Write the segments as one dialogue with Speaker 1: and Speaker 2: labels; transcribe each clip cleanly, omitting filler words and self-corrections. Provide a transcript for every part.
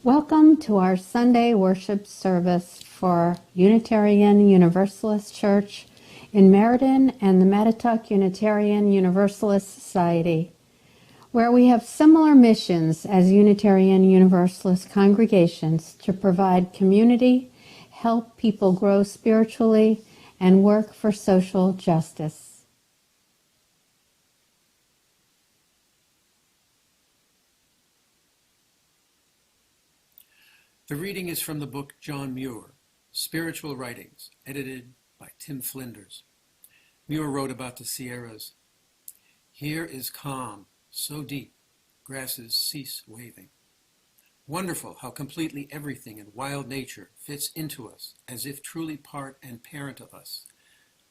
Speaker 1: Welcome to our Sunday worship service for Unitarian Universalist Church in Meriden and the Mattatuck Unitarian Universalist Society, where we have similar missions as Unitarian Universalist congregations to provide community, help people grow spiritually, and work for social justice.
Speaker 2: The reading is from the book John Muir, Spiritual Writings, edited by Tim Flinders. Muir wrote about the Sierras. Here is calm, so deep, grasses cease waving. Wonderful how completely everything in wild nature fits into us, as if truly part and parent of us.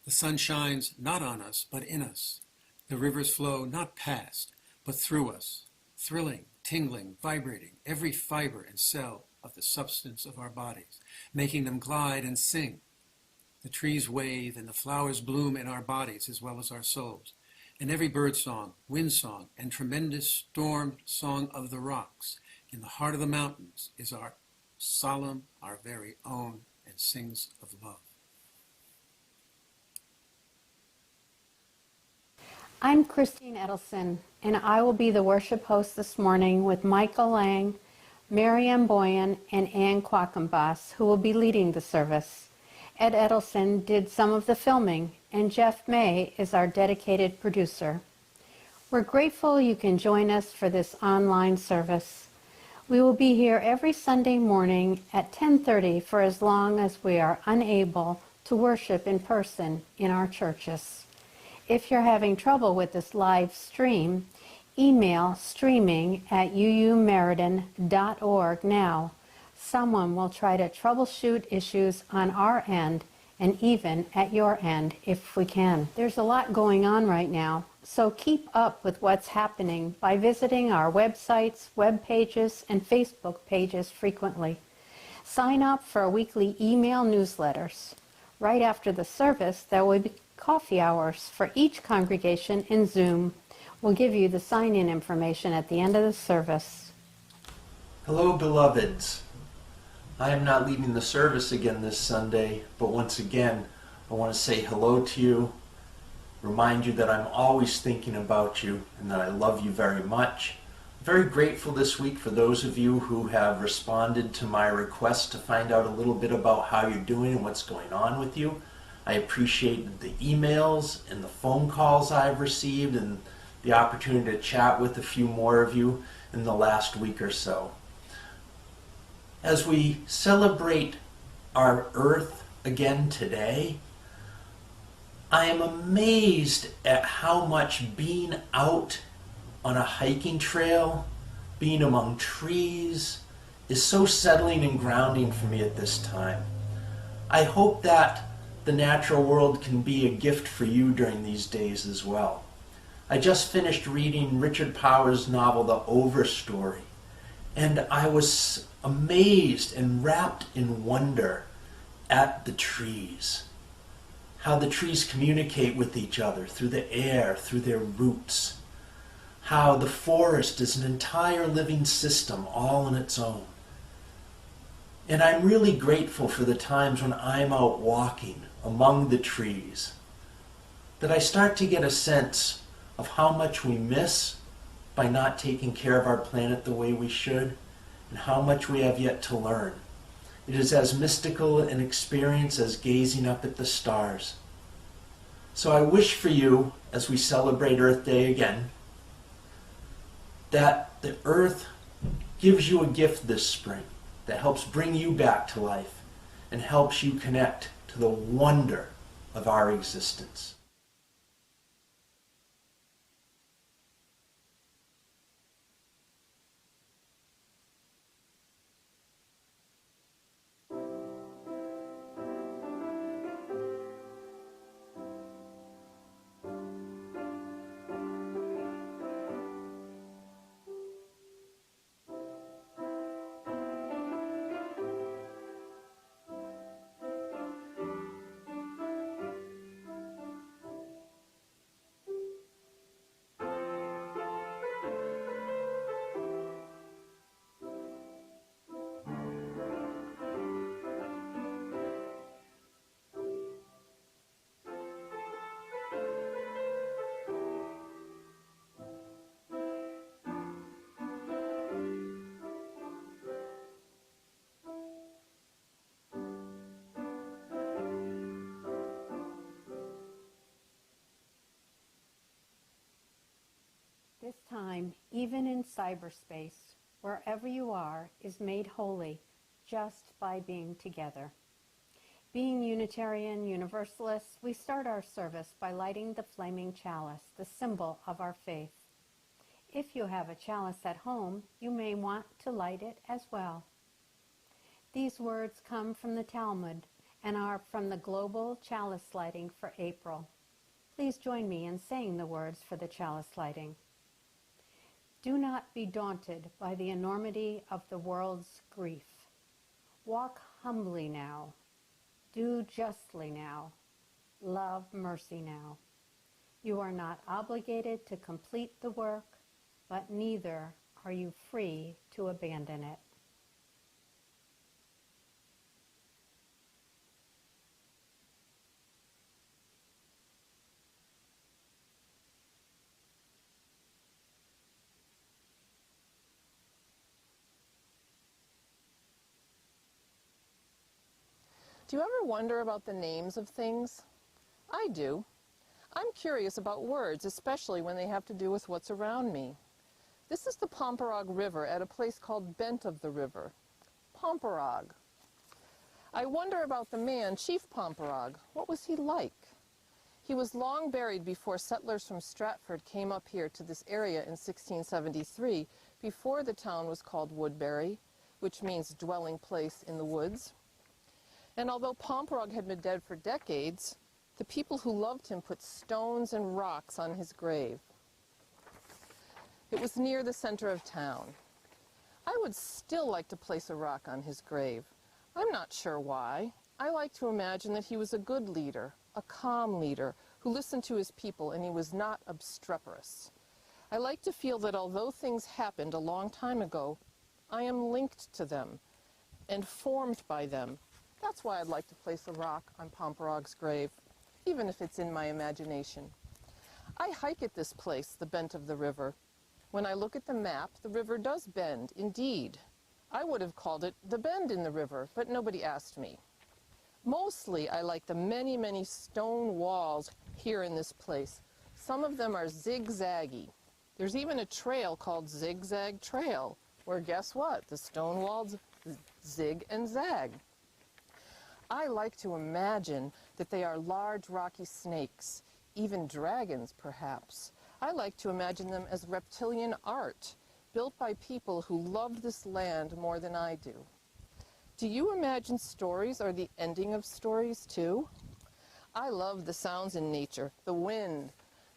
Speaker 2: The sun shines not on us, but in us. The rivers flow not past, but through us, thrilling, tingling, vibrating, every fiber and cell of the substance of our bodies, making them glide and sing. The trees wave and the flowers bloom in our bodies as well as our souls. And every bird song, wind song, and tremendous storm song of the rocks in the heart of the mountains is our solemn, our very own, and sings of love.
Speaker 1: I'm Christine Edelson, and I will be the worship host this morning with Michael Lang, Miriam Boyan, and Ann Quackenboss, who will be leading the service. Ed Edelson did some of the filming, and Jeff May is our dedicated producer. We're grateful you can join us for this online service. We will be here every Sunday morning at 10:30 for as long as we are unable to worship in person in our churches. If you're having trouble with this live stream, email streaming@UUMeriden.org now. Someone will try to troubleshoot issues on our end and even at your end if we can. There's a lot going on right now, so keep up with what's happening by visiting our websites, web pages, and Facebook pages frequently. Sign up for weekly email newsletters. Right after the service, there will be coffee hours for each congregation in Zoom. We'll give you the sign-in information at the end of the service.
Speaker 3: Hello, beloveds. I am not leading the service again this Sunday, but once again, I want to say hello to you, remind you that I'm always thinking about you and that I love you very much. I'm very grateful this week for those of you who have responded to my request to find out a little bit about how you're doing and what's going on with you. I appreciate the emails and the phone calls I've received and the opportunity to chat with a few more of you in the last week or so. As we celebrate our Earth again today, I am amazed at how much being out on a hiking trail, being among trees, is so settling and grounding for me at this time. I hope that the natural world can be a gift for you during these days as well. I just finished reading Richard Powers' novel, The Overstory, and I was amazed and wrapped in wonder at the trees. How the trees communicate with each other through the air, through their roots. How the forest is an entire living system all on its own. And I'm really grateful for the times when I'm out walking among the trees, that I start to get a sense of how much we miss by not taking care of our planet the way we should, and how much we have yet to learn. It is as mystical an experience as gazing up at the stars. So I wish for you, as we celebrate Earth Day again, that the Earth gives you a gift this spring that helps bring you back to life and helps you connect to the wonder of our existence.
Speaker 1: time, even in cyberspace, wherever you are, is made holy just by being together. Being Unitarian Universalists, we start our service by lighting the flaming chalice, the symbol of our faith. If you have a chalice at home, you may want to light it as well. These words come from the Talmud and are from the global chalice lighting for April. Please join me in saying the words for the chalice lighting. Do not be daunted by the enormity of the world's grief. Walk humbly now. Do justly now. Love mercy now. You are not obligated to complete the work, but neither are you free to abandon it.
Speaker 4: Do you ever wonder about the names of things? I do. I'm curious about words, especially when they have to do with what's around me. This is the Pomperog River at a place called Bent of the River. Pomperog. I wonder about the man, Chief Pomperog. What was he like? He was long buried before settlers from Stratford came up here to this area in 1673, before the town was called Woodbury, which means dwelling place in the woods. And although Pomperog had been dead for decades, the people who loved him put stones and rocks on his grave. It was near the center of town. I would still like to place a rock on his grave. I'm not sure why. I like to imagine that he was a good leader, a calm leader, who listened to his people, and he was not obstreperous. I like to feel that although things happened a long time ago, I am linked to them and formed by them. That's why I'd like to place a rock on Pomperog's grave, even if it's in my imagination. I hike at this place, the Bent of the River. When I look at the map, the river does bend, indeed. I would have called it the bend in the river, but nobody asked me. Mostly, I like the many, many stone walls here in this place. Some of them are zigzaggy. There's even a trail called Zigzag Trail, where guess what? The stone walls zig and zag. I like to imagine that they are large rocky snakes, even dragons perhaps. I like to imagine them as reptilian art, built by people who loved this land more than I do. Do you imagine stories are the ending of stories too? I love the sounds in nature, the wind,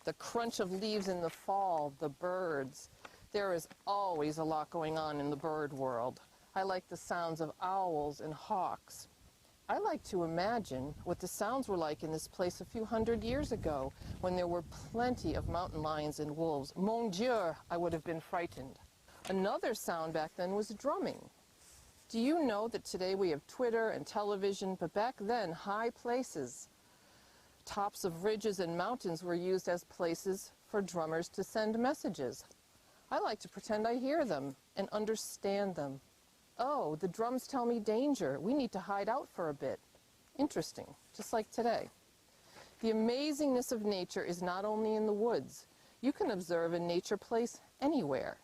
Speaker 4: the crunch of leaves in the fall, the birds. There is always a lot going on in the bird world. I like the sounds of owls and hawks. I like to imagine what the sounds were like in this place a few hundred years ago, when there were plenty of mountain lions and wolves. Mon Dieu, I would have been frightened. Another sound back then was drumming. Do you know that today we have Twitter and television, but back then high places, tops of ridges and mountains were used as places for drummers to send messages. I like to pretend I hear them and understand them. Oh, the drums tell me danger. We need to hide out for a bit. Interesting, just like today. The amazingness of nature is not only in the woods. You can observe a nature place anywhere.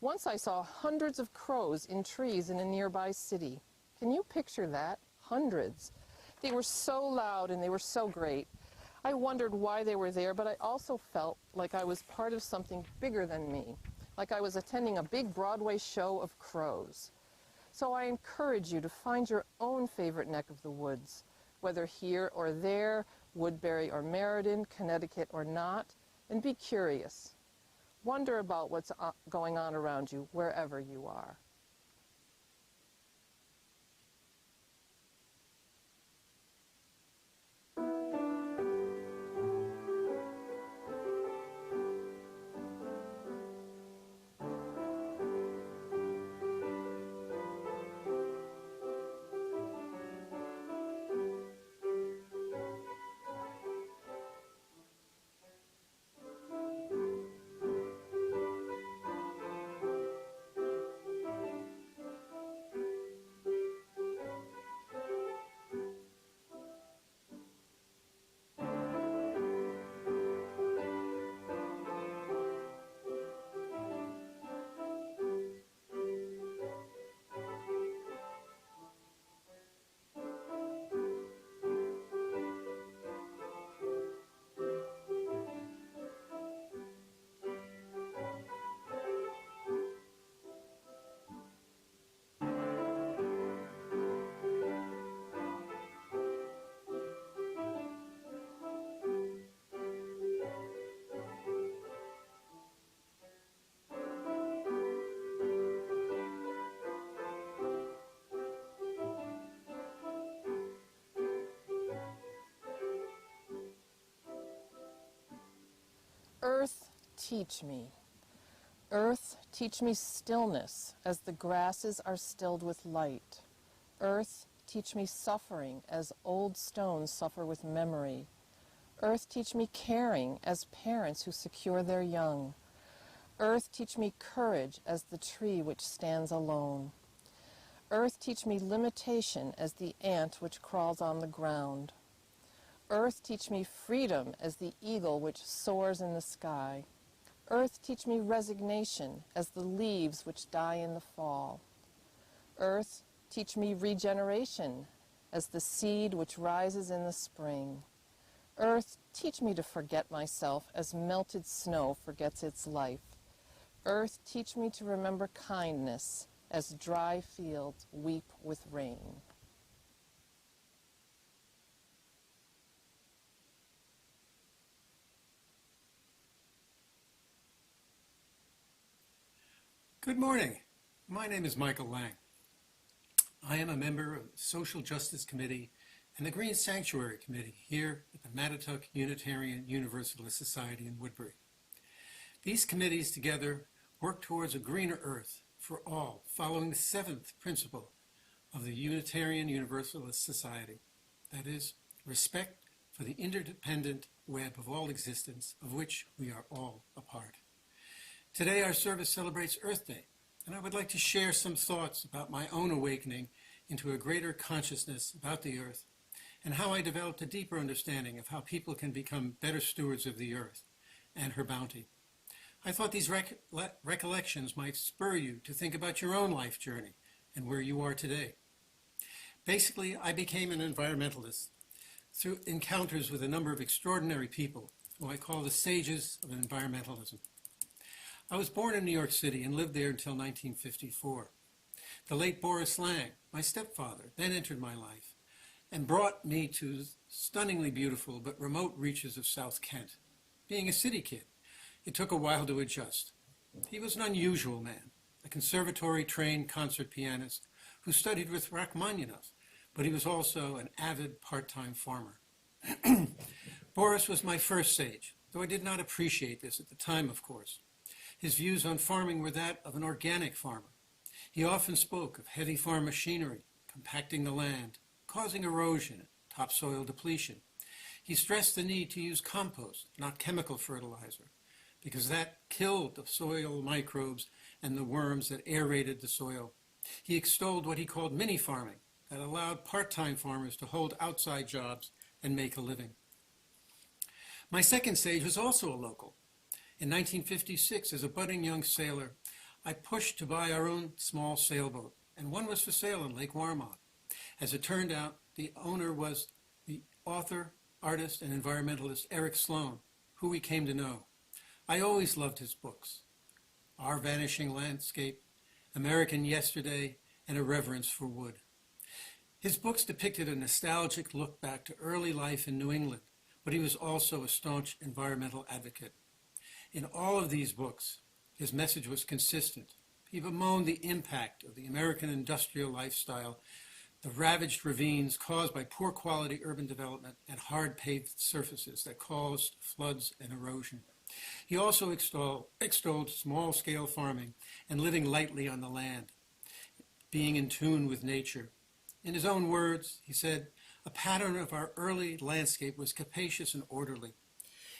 Speaker 4: Once I saw hundreds of crows in trees in a nearby city. Can you picture that? Hundreds. They were so loud and they were so great. I wondered why they were there, but I also felt like I was part of something bigger than me, like I was attending a big Broadway show of crows. So I encourage you to find your own favorite neck of the woods, whether here or there, Woodbury or Meriden, Connecticut or not, and be curious. Wonder about what's going on around you, wherever you are. teach me. Earth, teach me stillness as the grasses are stilled with light. Earth, teach me suffering as old stones suffer with memory. Earth, teach me caring as parents who secure their young. Earth, teach me courage as the tree which stands alone. Earth, teach me limitation as the ant which crawls on the ground. Earth, teach me freedom as the eagle which soars in the sky. Earth, teach me resignation as the leaves which die in the fall. Earth, teach me regeneration as the seed which rises in the spring. Earth, teach me to forget myself as melted snow forgets its life. Earth, teach me to remember kindness as dry fields weep with rain.
Speaker 2: Good morning. My name is Michael Lang. I am a member of the Social Justice Committee and the Green Sanctuary Committee here at the Mattatuck Unitarian Universalist Society in Woodbury. These committees together work towards a greener earth for all, following the seventh principle of the Unitarian Universalist Society, that is, respect for the interdependent web of all existence of which we are all a part. Today our service celebrates Earth Day, and I would like to share some thoughts about my own awakening into a greater consciousness about the earth and how I developed a deeper understanding of how people can become better stewards of the earth and her bounty. I thought these recollections might spur you to think about your own life journey and where you are today. Basically, I became an environmentalist through encounters with a number of extraordinary people who I call the sages of environmentalism. I was born in New York City and lived there until 1954. The late Boris Lang, my stepfather, then entered my life and brought me to stunningly beautiful but remote reaches of South Kent. Being a city kid, it took a while to adjust. He was an unusual man, a conservatory-trained concert pianist who studied with Rachmaninoff, but he was also an avid part-time farmer. Boris was my first sage, though I did not appreciate this at the time, of course. His views on farming were that of an organic farmer. He often spoke of heavy farm machinery, compacting the land, causing erosion, topsoil depletion. He stressed the need to use compost, not chemical fertilizer, because that killed the soil microbes and the worms that aerated the soil. He extolled what he called mini-farming, that allowed part-time farmers to hold outside jobs and make a living. My second sage was also a local. In 1956, as a budding young sailor, I pushed to buy our own small sailboat, and one was for sale in Lake Warmont. As it turned out, the owner was the author, artist, and environmentalist Eric Sloan, who we came to know. I always loved his books, Our Vanishing Landscape, American Yesterday, and A Reverence for Wood. His books depicted a nostalgic look back to early life in New England, but he was also a staunch environmental advocate. In all of these books, his message was consistent. He bemoaned the impact of the American industrial lifestyle, the ravaged ravines caused by poor quality urban development and hard paved surfaces that caused floods and erosion. He also extolled small-scale farming and living lightly on the land, being in tune with nature. In his own words, he said, "A pattern of our early landscape was capacious and orderly.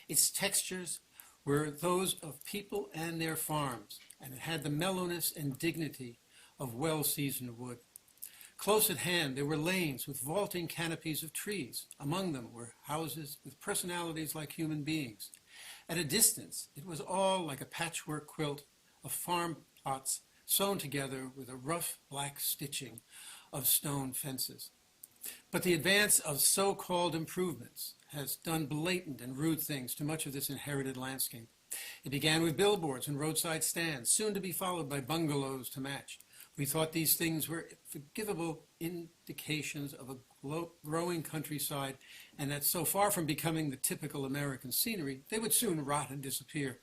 Speaker 2: Its textures were those of people and their farms, and it had the mellowness and dignity of well-seasoned wood. Close at hand, there were lanes with vaulting canopies of trees. Among them were houses with personalities like human beings. At a distance, it was all like a patchwork quilt of farm plots sewn together with a rough black stitching of stone fences. But the advance of so-called improvements has done blatant and rude things to much of this inherited landscape. It began with billboards and roadside stands, soon to be followed by bungalows to match. We thought these things were forgivable indications of a growing countryside, and that so far from becoming the typical American scenery, they would soon rot and disappear.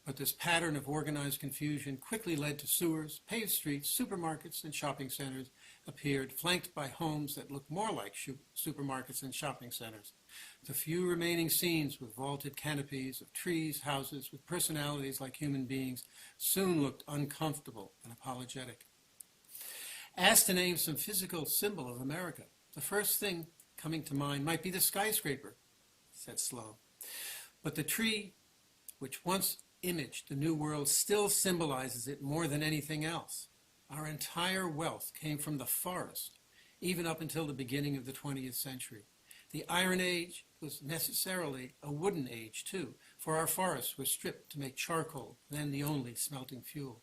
Speaker 2: But this pattern of organized confusion quickly led to sewers, paved streets, supermarkets, and shopping centers, appeared, flanked by homes that looked more like supermarkets and shopping centers. The few remaining scenes with vaulted canopies of trees, houses with personalities like human beings soon looked uncomfortable and apologetic. Asked to name some physical symbol of America, the first thing coming to mind might be the skyscraper, said Sloan. But the tree, which once imaged the New World, still symbolizes it more than anything else. Our entire wealth came from the forest, even up until the beginning of the 20th century. The Iron Age was necessarily a wooden age, too, for our forests were stripped to make charcoal, then the only smelting fuel.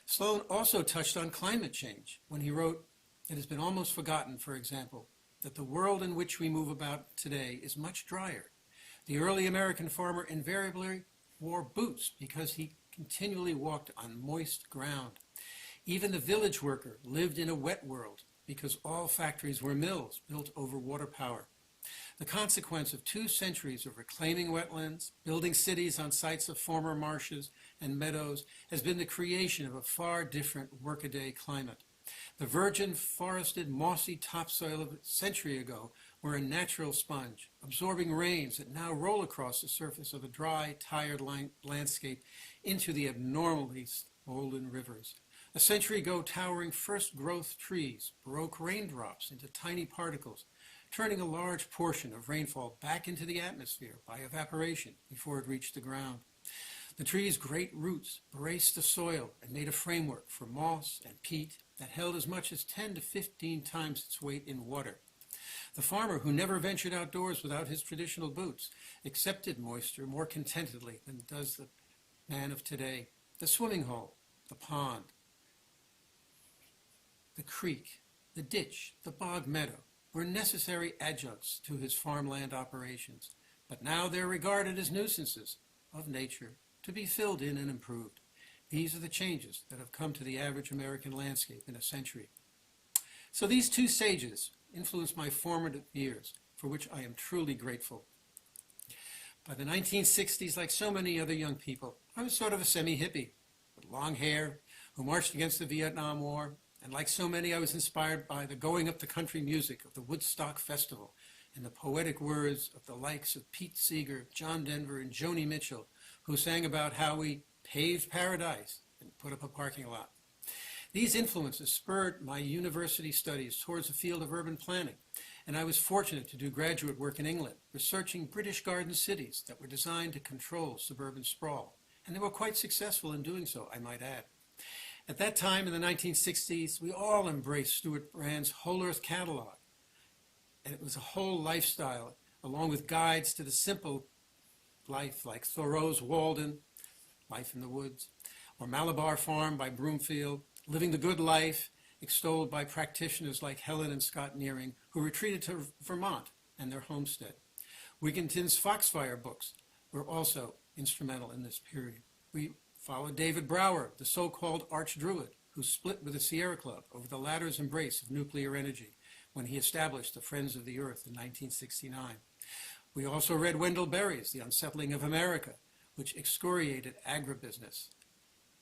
Speaker 2: Sloan also touched on climate change when he wrote, "It has been almost forgotten, for example, that the world in which we move about today is much drier. The early American farmer invariably wore boots because he continually walked on moist ground. Even the village worker lived in a wet world because all factories were mills built over water power. The consequence of 2 centuries of reclaiming wetlands, building cities on sites of former marshes and meadows, has been the creation of a far different workaday climate. The virgin, forested, mossy topsoil of a century ago were a natural sponge, absorbing rains that now roll across the surface of a dry, tired landscape into the abnormally swollen rivers. A century ago, towering first-growth trees broke raindrops into tiny particles, turning a large portion of rainfall back into the atmosphere by evaporation before it reached the ground. The tree's great roots braced the soil and made a framework for moss and peat that held as much as 10 to 15 times its weight in water. The farmer, who never ventured outdoors without his traditional boots, accepted moisture more contentedly than does the man of today. The swimming hole, the pond, the creek, the ditch, the bog meadow were necessary adjuncts to his farmland operations, but now they're regarded as nuisances of nature to be filled in and improved. These are the changes that have come to the average American landscape in a century. So these 2 sages influenced my formative years, for which I am truly grateful. By the 1960s, like so many other young people, I was sort of a semi-hippie, with long hair, who marched against the Vietnam War, and like so many, I was inspired by the going-up-the-country music of the Woodstock Festival and the poetic words of the likes of Pete Seeger, John Denver, and Joni Mitchell, who sang about how we paved paradise and put up a parking lot. These influences spurred my university studies towards the field of urban planning, and I was fortunate to do graduate work in England, researching British garden cities that were designed to control suburban sprawl, and they were quite successful in doing so, I might add. At that time, in the 1960s, we all embraced Stuart Brand's Whole Earth Catalog, and it was a whole lifestyle, along with guides to the simple life like Thoreau's Walden, Life in the Woods, or Malabar Farm by Broomfield, Living the Good Life, extolled by practitioners like Helen and Scott Nearing, who retreated to Vermont and their homestead. Wigginton's Foxfire books were also instrumental in this period. We followed David Brower, the so-called arch-druid, who split with the Sierra Club over the latter's embrace of nuclear energy when he established the Friends of the Earth in 1969. We also read Wendell Berry's The Unsettling of America, which excoriated agribusiness.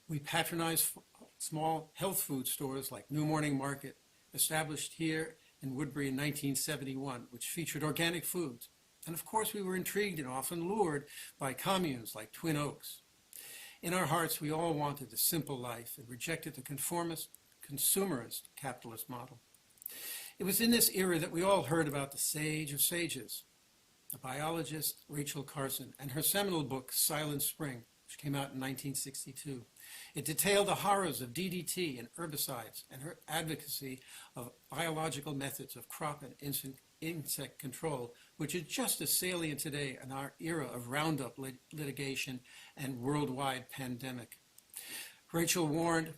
Speaker 2: We patronized small health food stores like New Morning Market, established here in Woodbury in 1971, which featured organic foods. And of course, we were intrigued and often lured by communes like Twin Oaks. In our hearts, we all wanted a simple life and rejected the conformist, consumerist capitalist model. It was in this era that we all heard about the sage of sages, the biologist Rachel Carson, and her seminal book, Silent Spring, which came out in 1962. It detailed the horrors of DDT and herbicides and her advocacy of biological methods of crop and insect control, which is just as salient today in our era of Roundup litigation and worldwide pandemic. Rachel warned,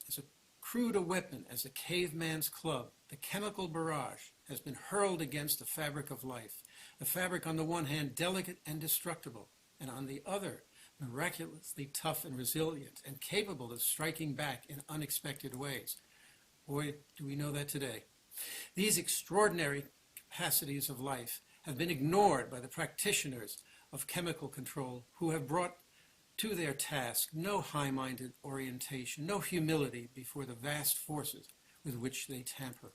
Speaker 2: as crude a weapon as a caveman's club, the chemical barrage has been hurled against the fabric of life, a fabric on the one hand delicate and destructible, and on the other miraculously tough and resilient and capable of striking back in unexpected ways. Boy, do we know that today. These extraordinary capacities of life have been ignored by the practitioners of chemical control, who have brought to their task no high-minded orientation, no humility before the vast forces with which they tamper.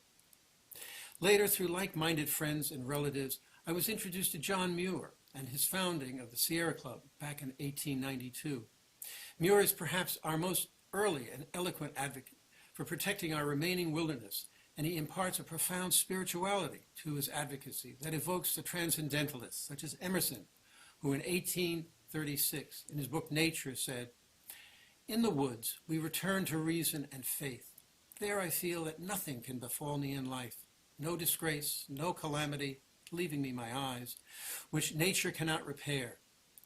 Speaker 2: Later, through like-minded friends and relatives, I was introduced to John Muir and his founding of the Sierra Club back in 1892. Muir is perhaps our most early and eloquent advocate for protecting our remaining wilderness, and he imparts a profound spirituality to his advocacy that evokes the transcendentalists, such as Emerson, who in 1836, in his book Nature, said, "In the woods, we return to reason and faith. There I feel that nothing can befall me in life, no disgrace, no calamity, leaving me my eyes, which nature cannot repair.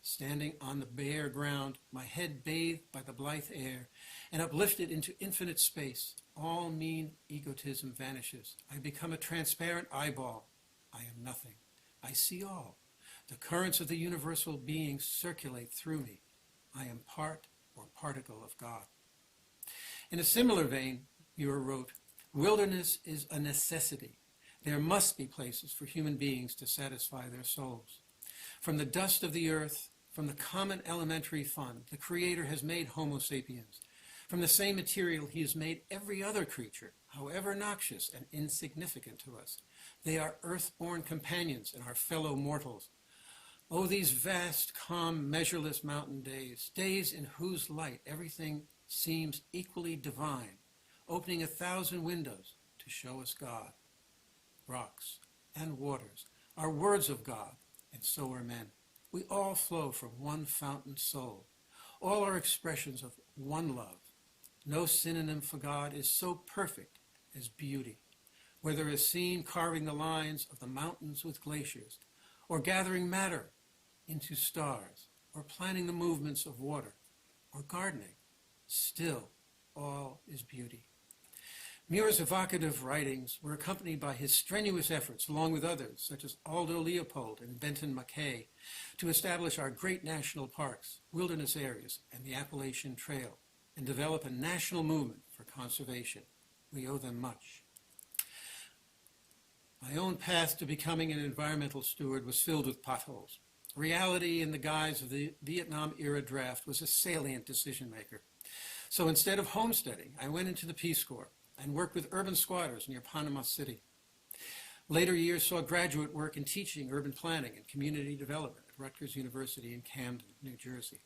Speaker 2: Standing on the bare ground, my head bathed by the blithe air, and uplifted into infinite space, all mean egotism vanishes. I become a transparent eyeball. I am nothing. I see all. The currents of the universal being circulate through me. I am part or particle of God." In a similar vein, Muir wrote, "Wilderness is a necessity. There must be places for human beings to satisfy their souls. From the dust of the earth, from the common elementary fund, the Creator has made Homo sapiens. From the same material he has made every other creature, however noxious and insignificant to us. They are earth-born companions and our fellow mortals. Oh, these vast, calm, measureless mountain days, days in whose light everything seems equally divine, opening 1,000 windows to show us God. Rocks and waters are words of God, and so are men. We all flow from one fountain soul. All are expressions of one love. No synonym for God is so perfect as beauty, whether as seen carving the lines of the mountains with glaciers, or gathering matter into stars, or planning the movements of water, or gardening. Still, all is beauty." Muir's evocative writings were accompanied by his strenuous efforts, along with others, such as Aldo Leopold and Benton MacKay, to establish our great national parks, wilderness areas, and the Appalachian Trail, and develop a national movement for conservation. We owe them much. My own path to becoming an environmental steward was filled with potholes. Reality in the guise of the Vietnam-era draft was a salient decision maker. So instead of homesteading, I went into the Peace Corps and worked with urban squatters near Panama City. Later years saw graduate work in teaching urban planning and community development at Rutgers University in Camden, New Jersey.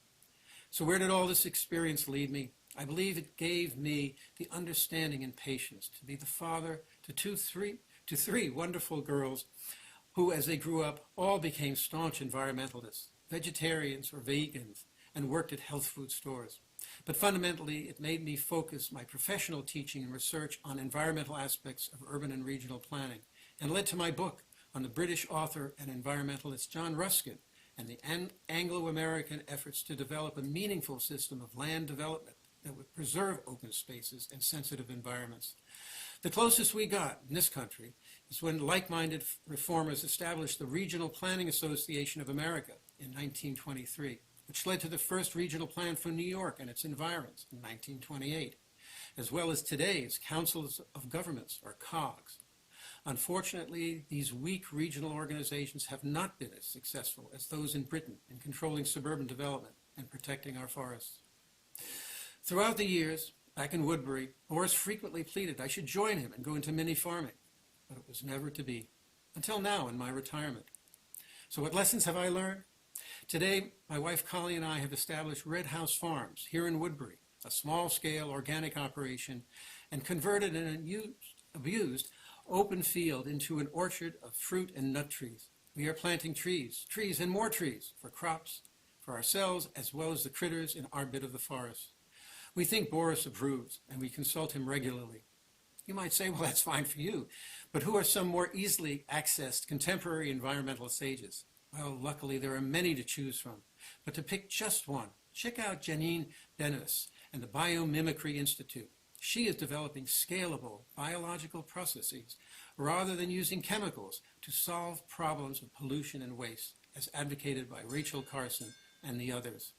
Speaker 2: So where did all this experience lead me? I believe it gave me the understanding and patience to be the father to three wonderful girls who, as they grew up, all became staunch environmentalists, vegetarians or vegans, and worked at health food stores. But fundamentally, it made me focus my professional teaching and research on environmental aspects of urban and regional planning, and led to my book on the British author and environmentalist John Ruskin and the Anglo-American efforts to develop a meaningful system of land development that would preserve open spaces and sensitive environments. The closest we got in this country is when like-minded reformers established the Regional Planning Association of America in 1923, which led to the first regional plan for New York and its environs in 1928, as well as today's Councils of Governments, or COGS. Unfortunately, these weak regional organizations have not been as successful as those in Britain in controlling suburban development and protecting our forests. Throughout the years, back in Woodbury, Boris frequently pleaded I should join him and go into mini farming, but it was never to be, until now in my retirement. So what lessons have I learned? Today, my wife Collie and I have established Red House Farms here in Woodbury, a small-scale organic operation, and converted an abused open field into an orchard of fruit and nut trees. We are planting trees and more trees for crops, for ourselves, as well as the critters in our bit of the forest. We think Boris approves, and we consult him regularly. You might say, well, that's fine for you, but who are some more easily accessed contemporary environmental sages? Well, luckily, there are many to choose from. But to pick just one, check out Janine Benes and the Biomimicry Institute. She is developing scalable biological processes rather than using chemicals to solve problems of pollution and waste, as advocated by Rachel Carson and the others.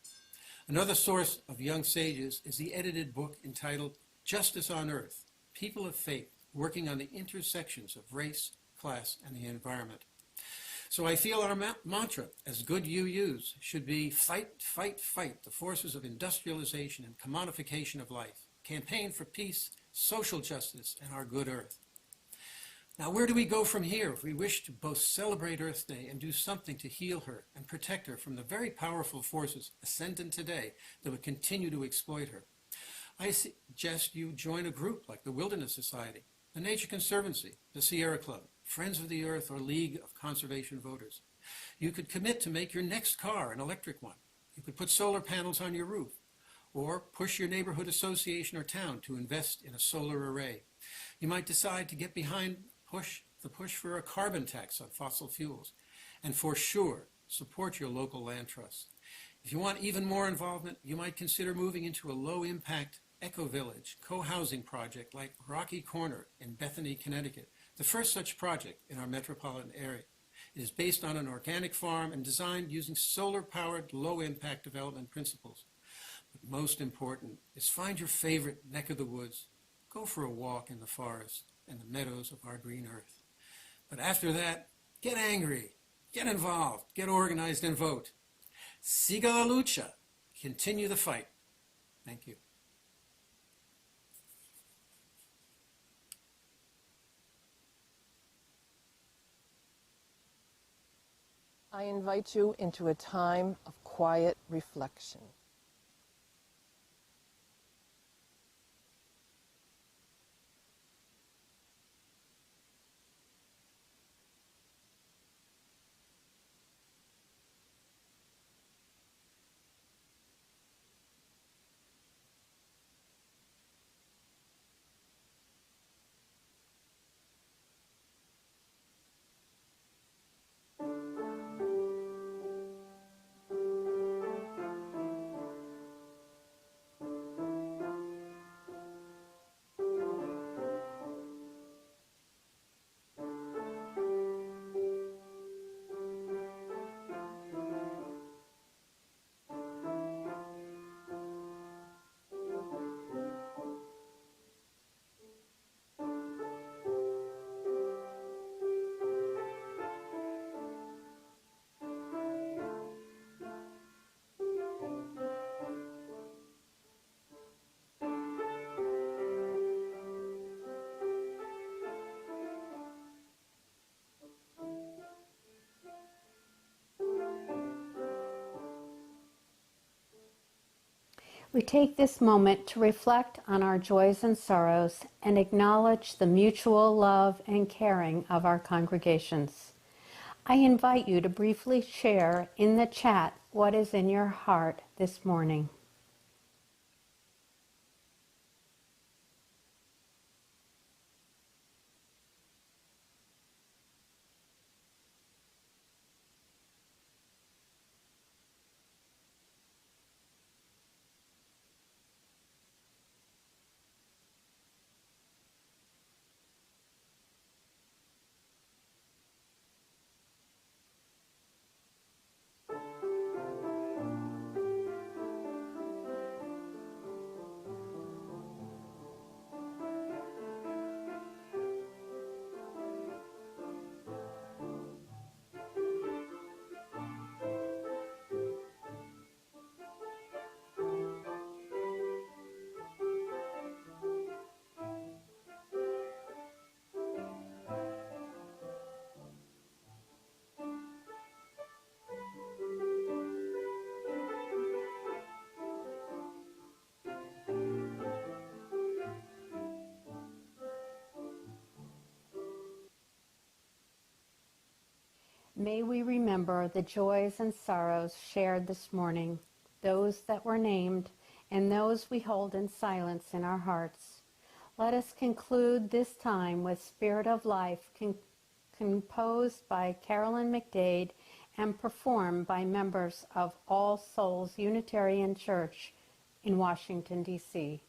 Speaker 2: Another source of young sages is the edited book entitled Justice on Earth, People of Faith Working on the Intersections of Race, Class, and the Environment. So I feel our mantra as good UUs should be fight, fight, fight the forces of industrialization and commodification of life. Campaign for peace, social justice, and our good earth. Now, where do we go from here if we wish to both celebrate Earth Day and do something to heal her and protect her from the very powerful forces ascendant today that would continue to exploit her? I suggest you join a group like the Wilderness Society, the Nature Conservancy, the Sierra Club, Friends of the Earth, or League of Conservation Voters. You could commit to make your next car an electric one. You could put solar panels on your roof, or push your neighborhood association or town to invest in a solar array. You might decide to get behind the push for a carbon tax on fossil fuels, and for sure, support your local land trusts. If you want even more involvement, you might consider moving into a low-impact eco-village co-housing project like Rocky Corner in Bethany, Connecticut, the first such project in our metropolitan area. It is based on an organic farm and designed using solar-powered, low-impact development principles. But most important is find your favorite neck of the woods. Go for a walk in the forest and the meadows of our green earth. But after that, get angry, get involved, get organized, and vote. Siga la lucha. Continue the fight. Thank you.
Speaker 4: I invite you into a time of quiet reflection.
Speaker 1: We take this moment to reflect on our joys and sorrows and acknowledge the mutual love and caring of our congregations. I invite you to briefly share in the chat what is in your heart this morning. May we remember the joys and sorrows shared this morning, those that were named, and those we hold in silence in our hearts. Let us conclude this time with Spirit of Life, composed by Carolyn McDade and performed by members of All Souls Unitarian Church in Washington, D.C.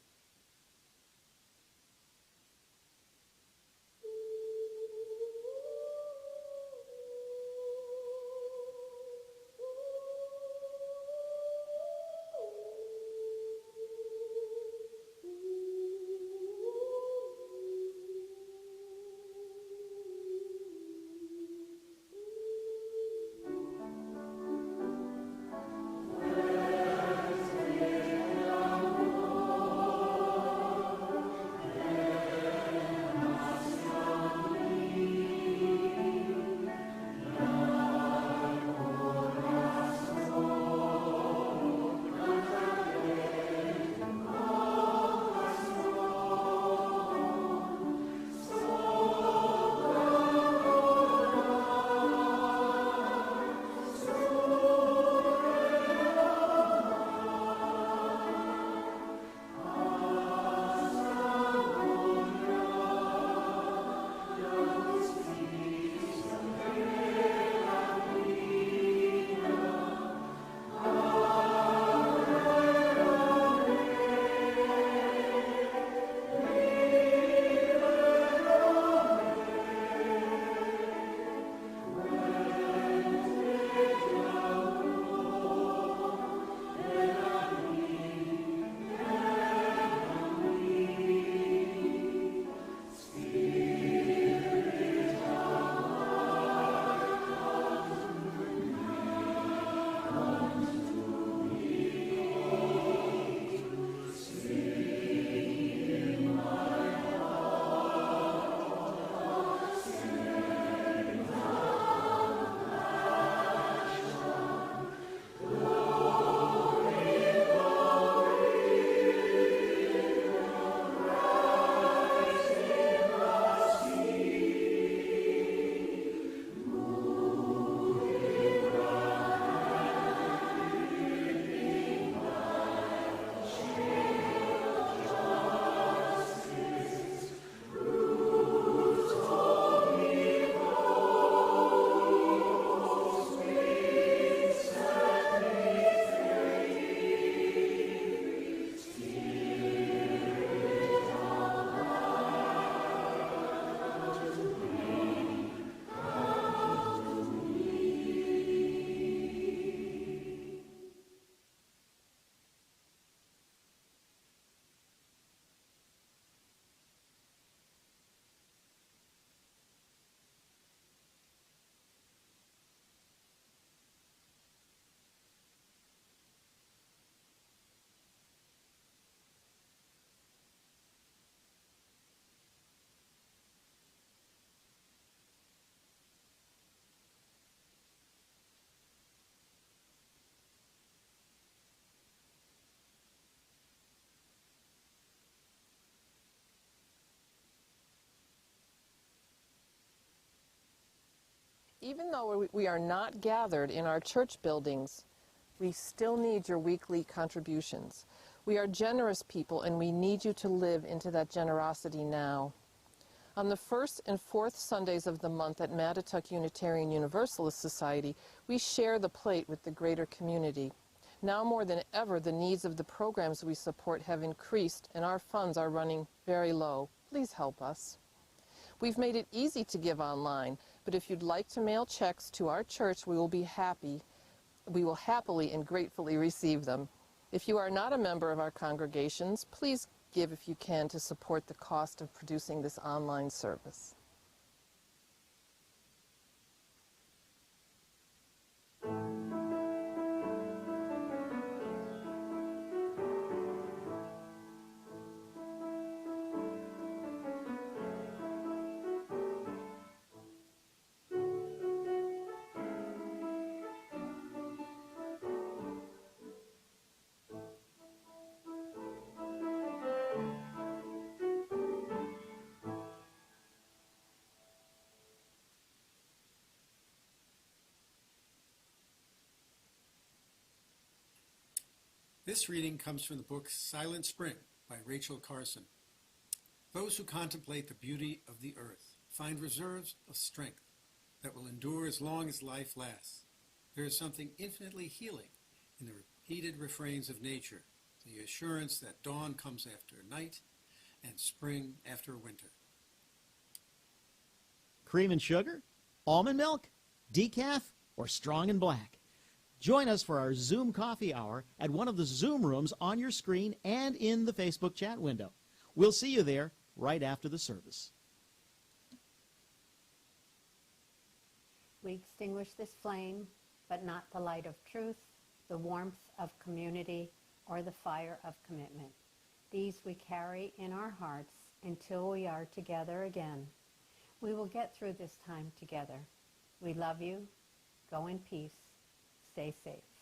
Speaker 4: Even though we are not gathered in our church buildings, we still need your weekly contributions. We are generous people, and we need you to live into that generosity now. On the first and fourth Sundays of the month at Mattatuck Unitarian Universalist Society, we share the plate with the greater community. Now more than ever, the needs of the programs we support have increased, and our funds are running very low. Please help us. We've made it easy to give online, but if you'd like to mail checks to our church, we will happily and gratefully receive them. If you are not a member of our congregations, please give if you can to support the cost of producing this online service.
Speaker 2: This reading comes from the book Silent Spring by Rachel Carson. Those who contemplate the beauty of the earth find reserves of strength that will endure as long as life lasts. There is something infinitely healing in the repeated refrains of nature, the assurance that dawn comes after night and spring after winter.
Speaker 5: Cream and sugar, almond milk, decaf, or strong and black. Join us for our Zoom coffee hour at one of the Zoom rooms on your screen and in the Facebook chat window. We'll see you there right after the service.
Speaker 1: We extinguish this flame, but not the light of truth, the warmth of community, or the fire of commitment. These we carry in our hearts until we are together again. We will get through this time together. We love you. Go in peace. Stay safe.